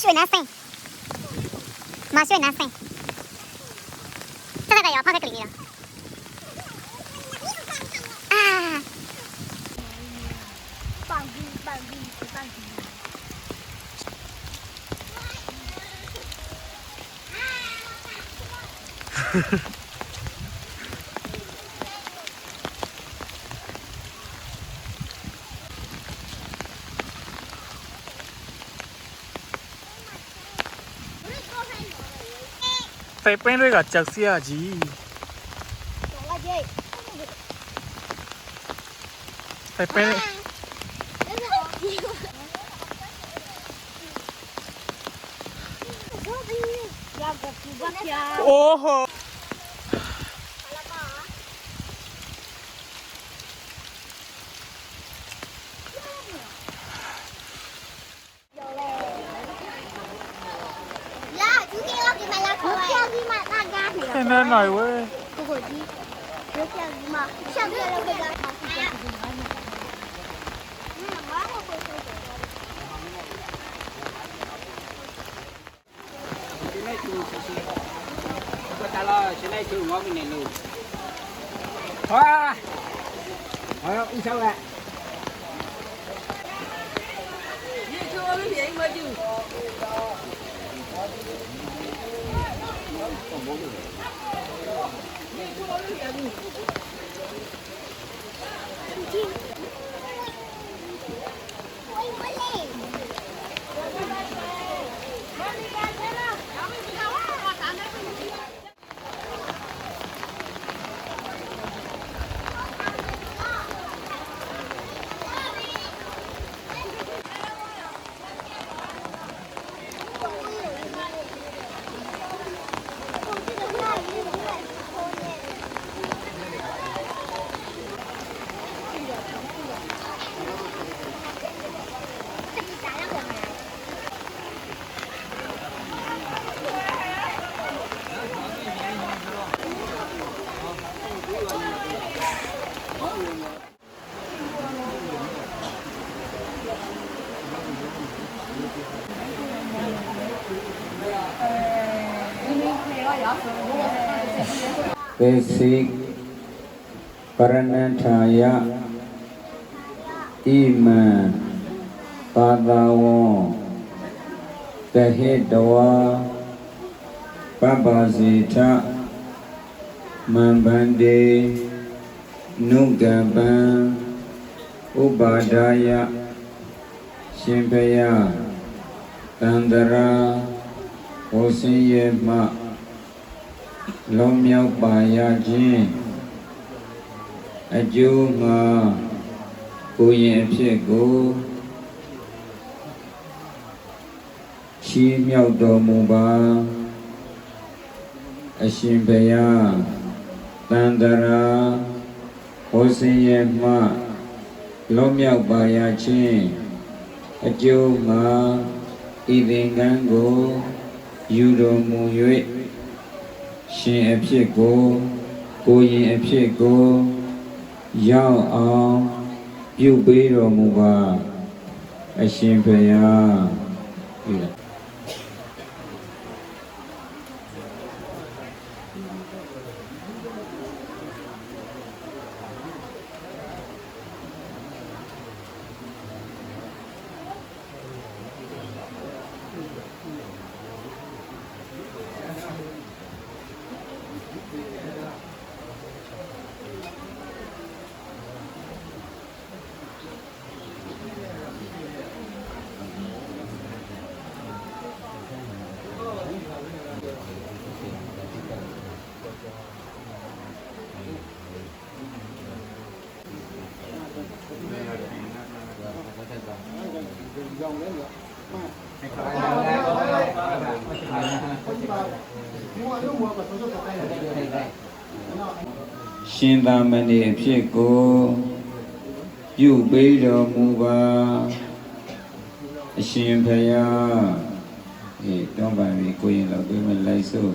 水南生，马水南生，这个要泡在这里面了。啊！放屁！在边这个脚下机，在边。哦吼！现在哪位？现在就我们的路。哇！哎呀，你上来。你去我们便宜嘛就。Basic Paranataya Iman Padawan Tahidwa Babazita Mambande Nugaban Ubadaya Shimpaya Tandara Osiyema Longမြောက်ပါရခြင်းအကျိုးမှာကိုယ်ရင်အဖြစ်ကိုချီးမြှောက်တော်မူပါအရှင်ဘုရားတန်တရာဟောစင်ရဲ့မှlongမြောက်ပါရခြင်းအကျိုးမှာဤသင်္ကန်းကိုယူတော်မူ၍ရှင်အဖြစ်ကိုယ်ရင်အဖြစ်ကိုရောက်အောင်ပြုပေးတော်မူပါအရှင်ဘုရားပြီလား က ရှင်သာမဏေအဖြစ်ကိုပြုပေးတော်မူပါအရှင်ဘုရားတောင်းပါပြီကိုရင်တော့ပြေးမလိုက်စို့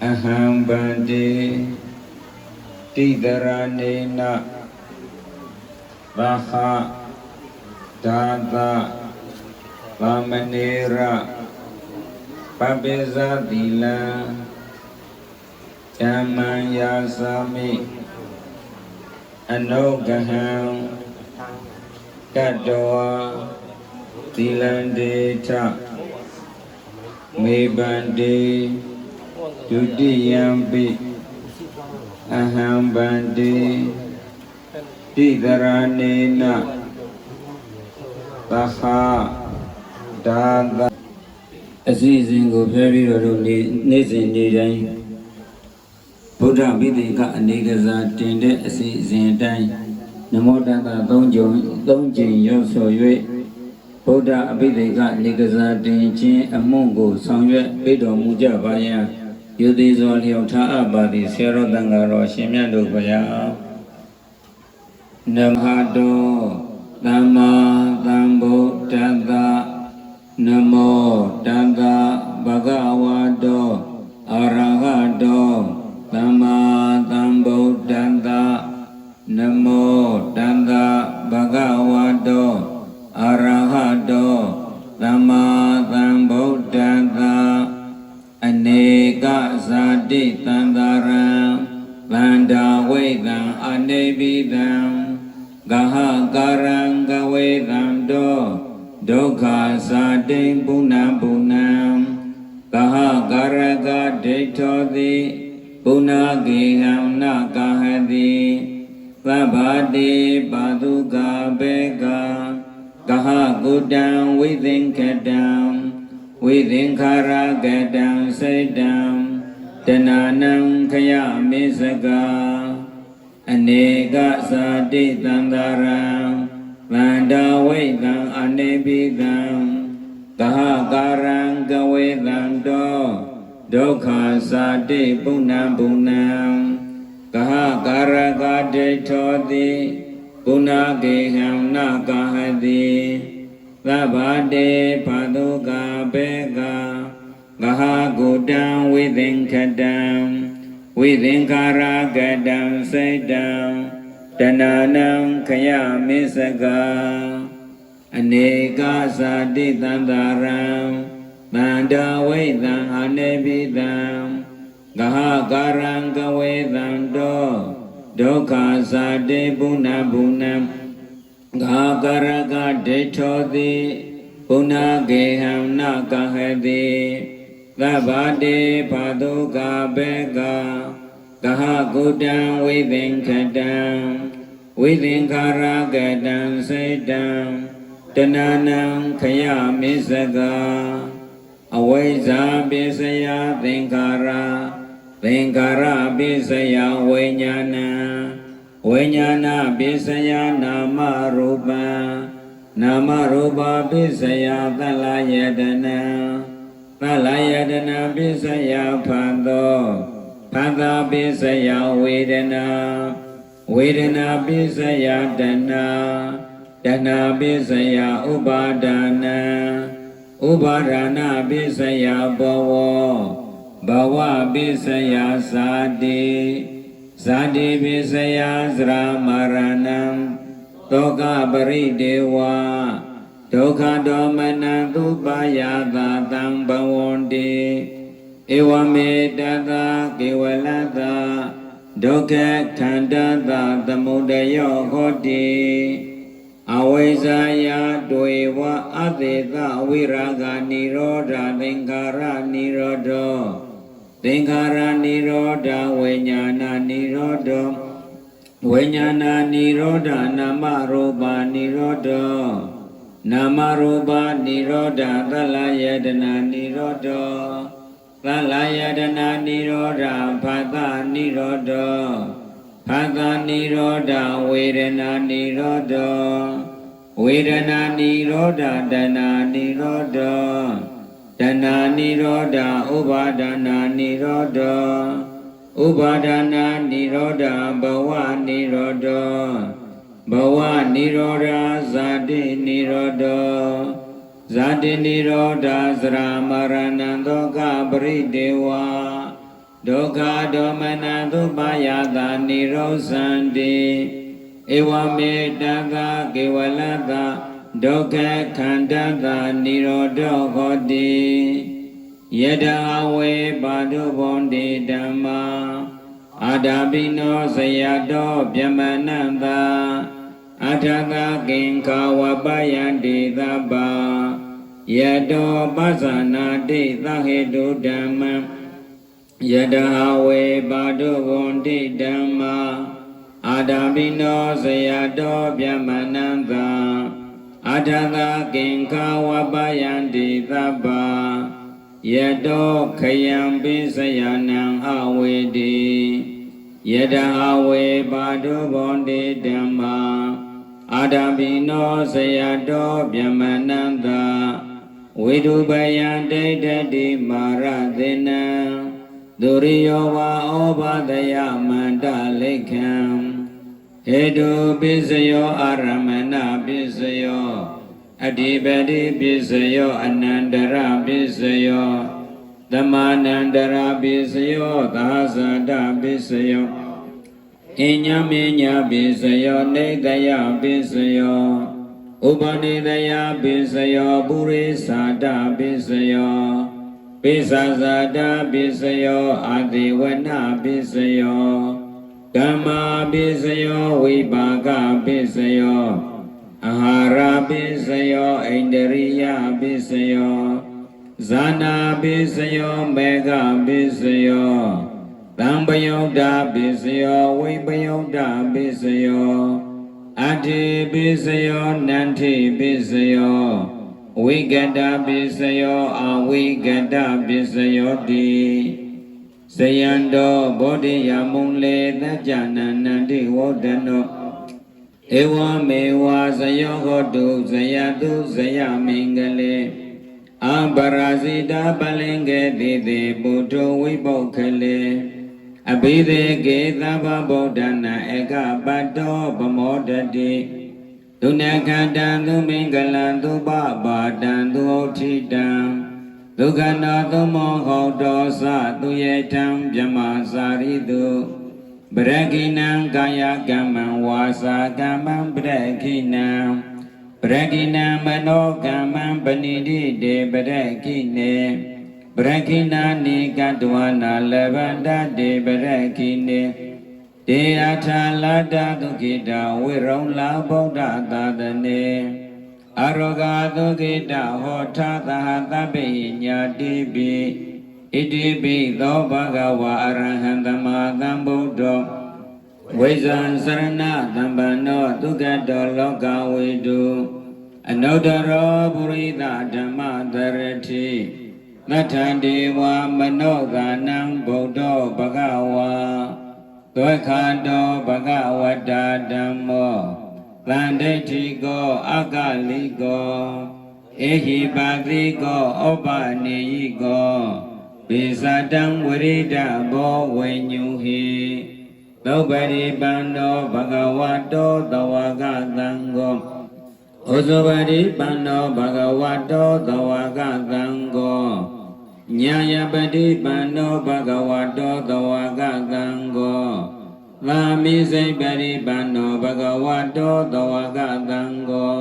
အဟံဗန္တိတိတရဏေနဘာဟဒါသသမနေရပပိဇာတိလံဓမ္မံယာသာမိအနုဂဟံတတ္တဝါသီလံဒေထမေဘန္တိဒုတိယံပိအဟံဗန္တိတိတရဏေနသဟဒါသအစီအစဉ်ကိုဖျက်ပြီးတော့နေ့စဉ်နေ့တိုင်းဗုဒ္ဓဝိသေကအနေကစားတင်တဲ့အစီအစဉ်အတိုင်းနမောတတ3ကြိမ်ရောက်ဆို၍ဗုဒ္ဓအဘိသေကအနေကစားတင်ခြင်းအမှုကိုဆောင်ရွက်ပေးတော်မူကြပါယံယူသည်စွာလျောက်ထားအပ်ပါသည်ဆရာတော်တန်ဃာတော်ရှင်မြတ်တို့ဘုရားနမတောသမ္မာသမ္ဗုဒ္ဓတ္တနမောတတ္တဘဂဝါတောအရဟတောသမ္မာသမ္ဗုဒ္ဓတ္တနမောတတ္တဘဂဝါတောအရဟတောသမ္မာသမ္ဗုဒ္ဓတ္တအနေကဇာတိတန္တရံဗန္ဒာဝိသံအနေပိသံဂဟကာရံကဝေသံတောဒုက္ခဇာတိပုဏ္ဏပုဏ္ဏံဂဟကာရကဒိဋ္ဌောတိပုဏ္ဏဂေဟံနကဟတိသဗ္ဗတိပါတုကာဘေကဂဟကုတံဝိသင်္ခတံဝိသင်္ခာရကတံစိတ်တံတဏနံခယမေစကာ အနေကဇာတိတန္တရံဗန္ဒဝိသံအနေပိသံဂဟကာရံကဝေသံတောဒုက္ခဇာတိပုဏ္ဏပုဏ္ဏံဂဟကာရကဒိဋ္ဌောတိပုဏ္ဏဂေဟံနကဟတိသဗ္ဗတေဖာတုကာဘေကဂဟကုတံဝိသင်္ခတံဝိသင်္ခာရကတံစိတ်တံတဏနံခယမေစကာအနေကဇာတိတန္တရံဗန္ဒဝိသံအနေပိသံဂဟကာရံကဝေသံတောဒုက္ခဇာတိပုဏ္ဏပုဏ္ဏံဂဟကာရကဒိဋ္ဌောတိပုဏ္ဏဂေဟံနကဟတိသဗ္ဗတေဖာတုကာဘေကဂဟကုတံဝိသင်္ခတံဝိသင်္ခာရကတံစိတ်တံတဏနံခယမေစကာအဝိဇ္ဇာပိစယသင်္ခါရသင်္ခါရပိစယဝိညာဏံဝိညာဏပိစယနာမရူပံနာမရူပပိစယသလယတနာသလယတနာပိစယဖန်သောဖန်သာပိစယဝေဒနာဝေဒနာပိစယတဏတဏပိစယဥပါဒနာဥပါဒနာပိစယဘဝဘဝပိစယဇာတိဇာတိပိစယသရမရဏံတောကပရိဒေဝဒုက္ခဒေါမနံသုပယသာတံဘဝန္တိဧဝမေတတကေဝလတဒုက္ခခန္တတသမုဒယောဟောတိအဝိဇ္ဇာယတွေဝအသေသဝိရာဂနိရောဓသင်္ခါရနိရောဓသင်္ခါရနိရောဓဝိညာဏနိရောဓဝိညာဏနိရောဓနာမရူပနိရောဓနာမရူပနိရောဓသလယတနာနိရောဓသလယတနာနိရောဓဖာသနိရောဓဖာသနိရောဓဝေဒနာနိရောဓဝ ဒနာနိရောဓတဏနိရောဓတဏနိရောဓဥပါဒနာနိရောဓဥပါဒနာနိရောဓဘဝနိရောဓဘဝနိရောဓဇာတိနိရောဓဇာတိနိရောဓသရမရဏံဒုက္ခပရိဒေဝဒုက္ခဒေါမနံသုပယတာနိရောဇန္တိဧဝမေတ္တကေဝလတဒုက္ခခန္ဓတာနိရောဓဟောတိယတဝေပါဒုဘွန်တိဓမ္မာအာဒာပိနောဇယတောဗျမနန္တာအထကကင်္ခဝပယန္တိသဗ္ဗယတောပဇာနာတိသဟေတုဓမ္မံယတဝေပါဒုဘွန်တိဓမ္မာအာဒာပိနောဇယတောဗျမနန္တာအထကကင်္ခဝပယန္တိသဗ္ဗယတောခယံပိစယနံအဝေတိယတဝေပါဒုဘွန်တိဓမ္မာအာဒာပိနောဇယတောဗျမနန္တာဝိတုပယံဒိဋ္ဌတိမာရသေနံဒုရိယောဝါဩဘာဒယမန္တလိခံဟေတုပိစယောအာရမဏပိစယောအဓိပတိပိစယောအနန္တရပိစယောသမာနန္တရပိစယောသာဇာတပိစယောအညမေညပိစယောနေတယပိစယောဥပနိတယပိစယောပုရိသတာပိစယောပိသဇာတပိစယောအာတိဝနပိစယောကမ္မာပိစယောဝိပါကပိစယောအာဟာရပိစယောဣန္ဒရိယပိစယောဇာနာပိစယောမေဃပိစယောသံပယုတ်တာပိစယောဝိပယုတ်တာပိစယောအတ္တိပိစယောနန္တိပိစယောဝိကတပိစယောအဝိကတပိစယောတိဇယံတောဘောဓိယမုံလေသัจจနန္နတိဝဒနောဧဝမေဝဇယောဟောတုဇယတုဇယမင်္ဂလေအပရာဇိတာပလင်္ကေတိတိပုထုဝိပုခလေအဘိဓေကေသဗ္ဗဗုဒ္ဓနာဧကပတ္တောပမောဒတိဒုနခန္တံသူမင်္ဂလံသူပပါတံသူဩထိတံဒုက္ခနောသုမောဟောတောသသူယေထံဗြဟ္မာစာရိတုပရခိဏံကာယကမ္မံဝါစာကမ္မံပရခိဏံပရခိဏံမနောကမ္မံပဏိတိတေပရခိနေပရခိဏာနိကတဝနာလဗန္တတေပရခိနေတေအထာလတ္တဒုက္ခိတဝိရုံလာဗုဒ္ဓသာသနေအရောဂဒုက္ခိတဟောထာသဟသဗ္ဗိညာတိပိဣတိပိသောဘဂဝါအရဟံသမ္မာသမ္ဗုဒ္ဓောဝိဇံစရဏသမ္ပန္နောဒုက္ခတောလောကဝေတုအနုတ္တရောပုရိသဓမ္မတရတိသတ္ထံဒေဝမနောဂာနံဗုဒ္ဓောဘဂဝါဒွေခန္တောဘဂဝတ္တဓမ္မောသန္ဒိဋ္ဌိကောအကလိကောဧဟိပါတိကောဩပနေယိကောပိသတံဝရိဒဘောဝိညုဟိသုပရိပန္နောဘဂဝတောသဝကသံဃောဩဇဝရိပန္နောဘဂဝတောသဝကသံဃောညာယပတိပန္နောဘဂဝတောသဝကသံဃောသာမိစိပရိပန္နောဘဂဝတောသဝကသံဃော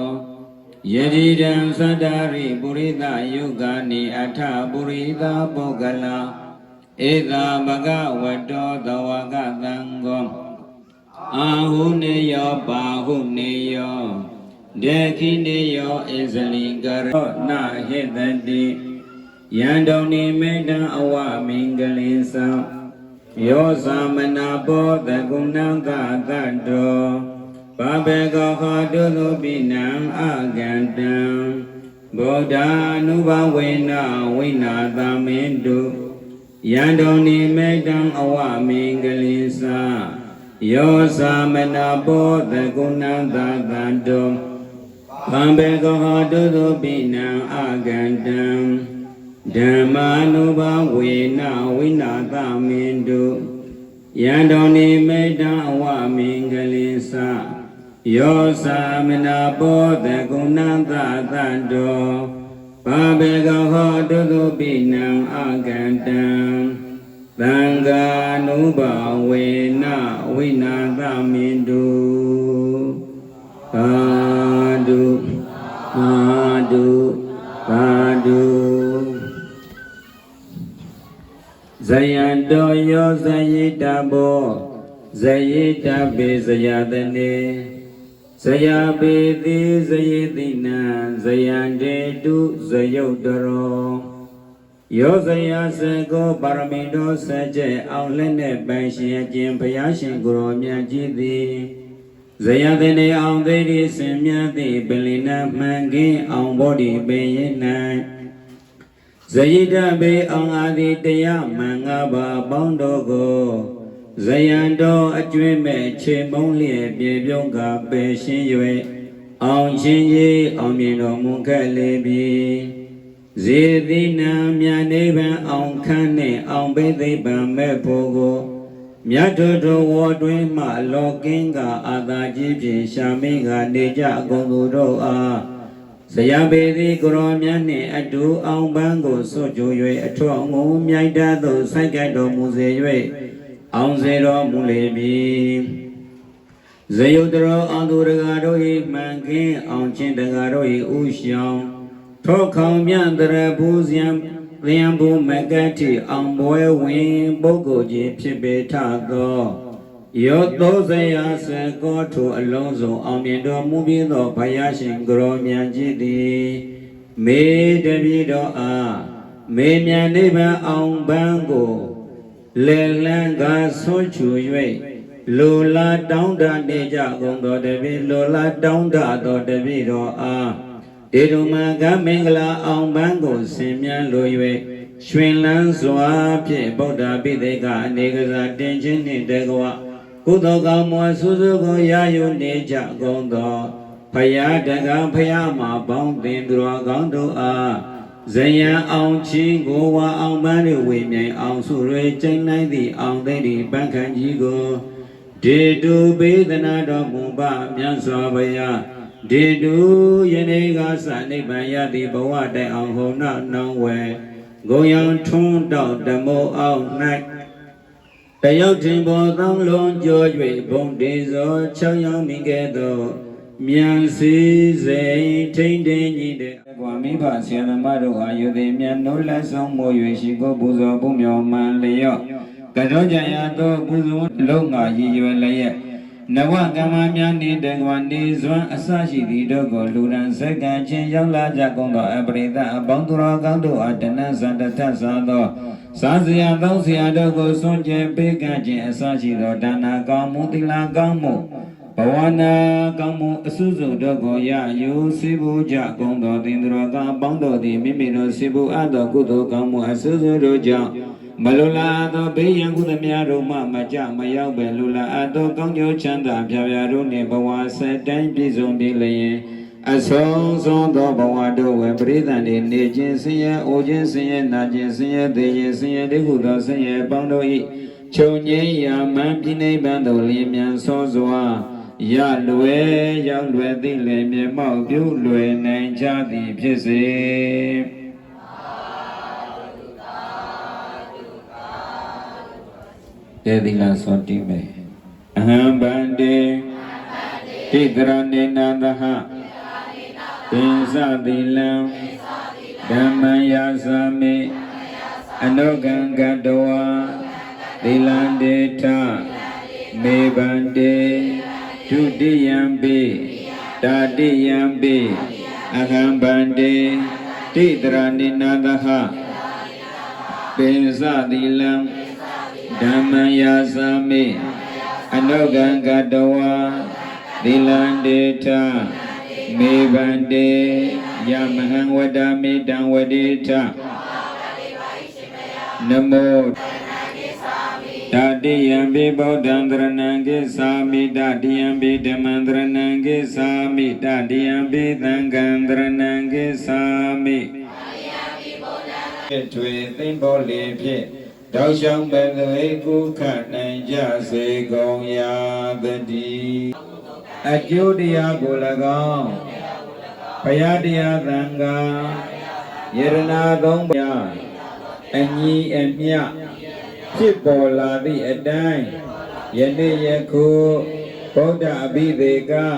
ယတိတံသတ္တရိပုရိသယုဂာနိအထပုရိသပုဂ္ဂလာဧသာဘဂဝတောသဝကသံဃောအာဟုနေယောပါဟုနေယောဒေခိနေယောဣဇလိကရောနဟိတတိယံတုန်နိမေတံအဝမင်္ဂလိသံယောသမနာဘောတကုဏံကတတ္တောဘဘေကောဟောတုသုပိနံအကန္တံဗုဒ္ဓ ानु ဘဝေနဝိနာသမင်တုယံတုန်နိမေတံအဝမင်္ဂလိသံယောသမနာဘောတကုဏံကတတ္တောဘ ဗံဘေကောဟောတုသုပိနံအာဂန္တံဓမ္မာနုဘဝေနဝိနာသမင်တုယံတော်နိမေတ္တအဝမင်္ဂလိသယောသမနာပောတကုဏံသသတ္တောဗံဘေကောဟောတုသုပိနံအာဂန္တံသံဃာနုဘဝေနဝိနာသမင်တုသာဓုသာဓုသာဓုဇယံတောယောဇယိတဘောဇယိတပေဇယတနေဇယပေတိဇယိတိနံဇယံတေတုဇယုတ်တရောယောဇယစကောပါရမီတော်စကြဲအောင်လက်နဲ့ပန်းရှင်အကျင်ဘုရားရှင်ကိုရောမြတ်ကြီးသည်ဇယတနေအောင်သိတိစင်မြတ်သည်ပလင်နာမှန်ကင်းအောင်ဘောဓိပင်ရင်၌ဇယိတပေအောင်အာတိတရားမှန်ငါးပါးပေါင်းတော်ကိုဇယံတော်အကျွင်းမဲ့ခြေမုံလျက်ပြေပြုံးကပယ်ရှင်း၍အောင်ချင်းကြီးအောင်မြင်တော်မူခဲ့လေပြီဇေတိနံမြတ်နိဗ္ဗာန်အောင်ခန့်နှင့်အောင်ဘိသိဗ္ဗံမဲ့ဖို့ကိုမြတ်တို့ဝေါ်တွင်မှလောကင်းကအာသာကြီးဖြင့်ရှာမိကနေကြအကုန်သူတို့အားဇယံပေသည်ကိုရောမြတ်နှင့်အတူအောင်ပန်းကိုစွတ်ကြို၍အထွတ်အငုံမြိုက်တတ်သို့ဆိုက်ကပ်တော်မူစေ၍အောင်စေတော်မူလေပြီဇယုတရောအောင်သူတကာတို့၏မှန်ကင်းအောင်ချင်းတကာတို့၏ဥရှောင်းထောခေါင်မြတ်တရဘူးဇံလျံဘူးမကတိအောင်ပွဲဝင်ပုဂ္ဂိုလ်ကြီးဖြစ်ပေထသောယောသောဇယစကောထုအလုံးစုံအောင်မြင်တော်မူပြီးသောဘုရားရှင်ကိုရောမြတ်ကြီးသည်မေတ္တိတော်အားမေမြတ်နိဗ္ဗာန်အောင်ပန်းကိုလေလံကဆွချူ၍လိုလားတောင်းတနေကြကုန်သောတပည့်လိုလားတောင်းတသောတပည့်တော်အားဒေတုမကမင်္ဂလာအောင်ပန်းကိုဆင်မြန်းလို၍ရွှင်လန်းစွာဖြင့်ဗုဒ္ဓပိဋကအနေကစားတင်ခြင်းနှင့်တကွကုသိုလ်ကောင်းမှုအဆူဆူကိုရယူနေကြကုန်သောဖယားတကံဖယားမှာပေါင်းတင်သူတော်ကောင်းတို့အားဇယံအောင်ချင်းကိုဝါအောင်ပန်းတွေဝေမြိုင်အောင်စုရွေကျိန်နိုင်သည့်အောင်သိသည့်ပန်းခန့်ကြီးကိုဒေတုပေသနာတော်မူပါမြတ်စွာဘုရားဒေတုယနေ့ကစနိဗ္ဗာန်ရသည့်ဘဝတိုင်အောင်ဟုံနောက်နောင်ဝဲဂုံရောင်ထွန်းတောက်ဓမ္မောအောင်၌တယောက်တင်ပေါ်သောလုံးကြော၍ဘုံတေဇော၆ရောင်မိခဲ့သောမြန်စီစိန်ထိန်ထိန်ကြီးတဲ့ကွာမိဘဆရာသမားတို့အားယုသိမြတ်နိုးလက်ဆုံးမို့၍ရှိကိုပူဇော်ပူမြော်မှန်လျော့ကတောကြရသောပူဇော်လုံးငါရည်ရွယ်လျက်နဝကမ္မများနေတကွာနေစွမ်းအစရှိသည့်တို့ကိုလူရန်စက္ကန့်ချင်းရောက်လာကြကုန်သောအပရိသအပေါင်းသူတော်ကောင်းတို့အားတဏ္ဍဇန္တထသာသောစားစရာသောစရာတို့ကိုစွန့်ကြဲပေးကမ်းခြင်းအစရှိသောဒါနာကောင်းမှုသီလကောင်းမှုဘဝနာကောင်းမှုအစုစုတို့ကိုရယူစေဖို့ကြကုန်သောသင်္သူတော်ကောင်းပေါင်းတို့သည်မိမိတို့စေဖို့အပ်သောကုသိုလ်ကောင်းမှုအစုစုတို့ကြောင့်မလိုလားသောဘေးရန်ကုသမြာတို့မှမကြမရောက်ပဲလိုလားအပ်သောကောင်းကျိုးချမ်းသာဖြာဖြာတို့နှင့်ဘဝဆက်တိုင်းပြည့်စုံပြီးလျင်အဆုံးစွန်သောဘဝတို့ဝေပရိသတ်နေနေခြင်းဆင်းရဲအိုခြင်းဆင်းရဲနာခြင်းဆင်းရဲသေးခြင်းဆင်းရဲတိဟုသောဆင်းရဲပေါင်းတို့၏ချုပ်ငြိမ်းရာမှန်ပြိနိဗ္ဗာန်သို့လျင်မြန်ဆောစွာရလွယ်ရောက်လွယ်သည့်လည်းမြေမောက်ပြုလွယ်နိုင်ကြသည်ဖြစ်စေတေသီလာသောတိမေအဟံဗန္တေတိကရဏေနန္တဟသင်္သတိလံဓမ္မယာသမိအနုကံကတဝါသီလံတေထမေဗန္တေဒုတိယံပိတာတိယံပိအဟံဗန္တေတိတရဏိနန္တဟပင်စတိလံဓမ္မယာသမိအနုကံကတဝါသီလံတေထမေဗန္တေယမဟံဝတ္တမိတံဝတိထနမောတ တိယံပိဗုဒ္ဓံတရဏံကိသာမိတတိယံပိဓမ္မံတရဏံကိသာမိတတိယံပိသံဃံတရဏံကိသာမိထွေသိမ့်ပေါ်လေဖြင့်တောက်ရှောင်းပင်သေကုခနိုင်ကြစေကုန်ရာတည်းအကျိုးတရားကို၎င်းဘုရားတရားသံဃာယရနာသုံးပါးအညီအမျှဖြစ်ပေါ်လာသည့်အတိုင်းယနေ့ယခုဗုဒ္ဓအဘိဓေက၌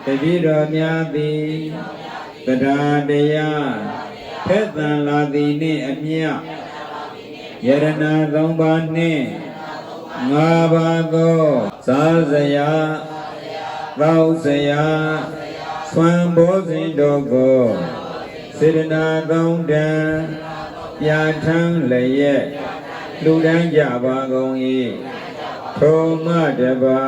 တပည့်တော်များသည်တရားတရားဖက်သန်လာသည်နှင့်အမျှယရနာသုံးပါးနှင့်ငါးပါးသောစားစရာသောက်စရာဆွမ်းဘောဇဉ်တို့ကိုစေတနာသုံးတန်ပြဋ္ဌာန်းလျက်လူတန်းကြပါကုန်၏ထိုမှတပါ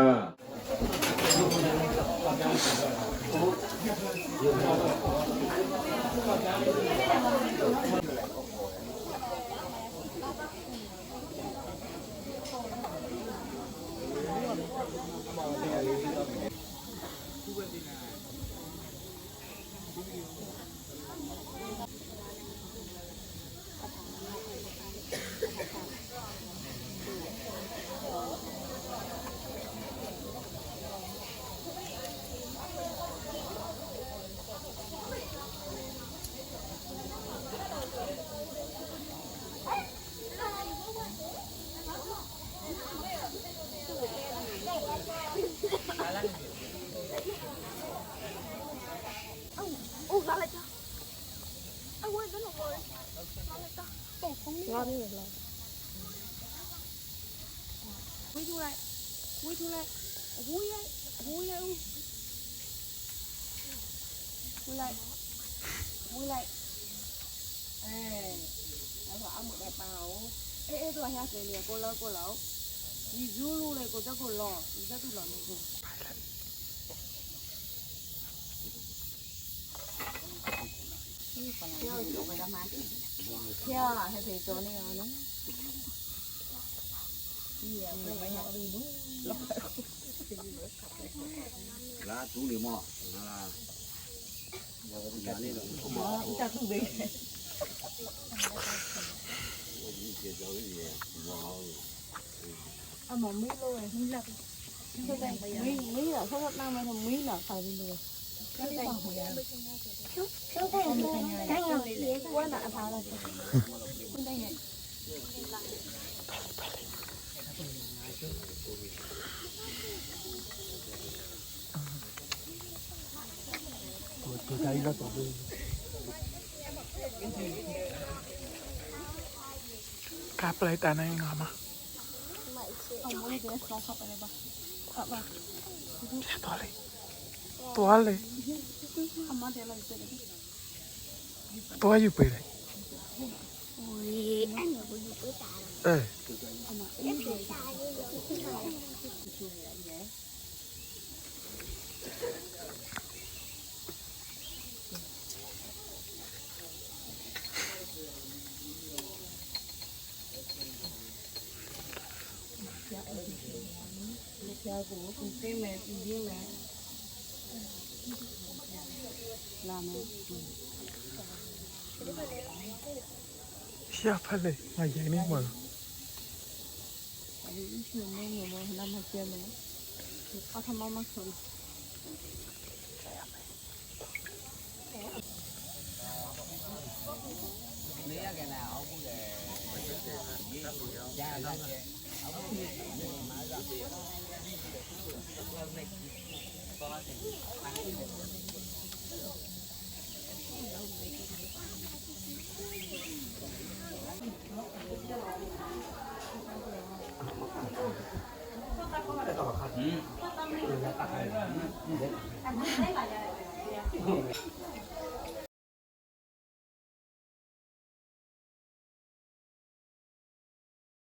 กาปลายตาในงามาตัวเลยตัวอยู่ไปเลยเออเชี่ยพัดเลยมาใหญ่นี่หมด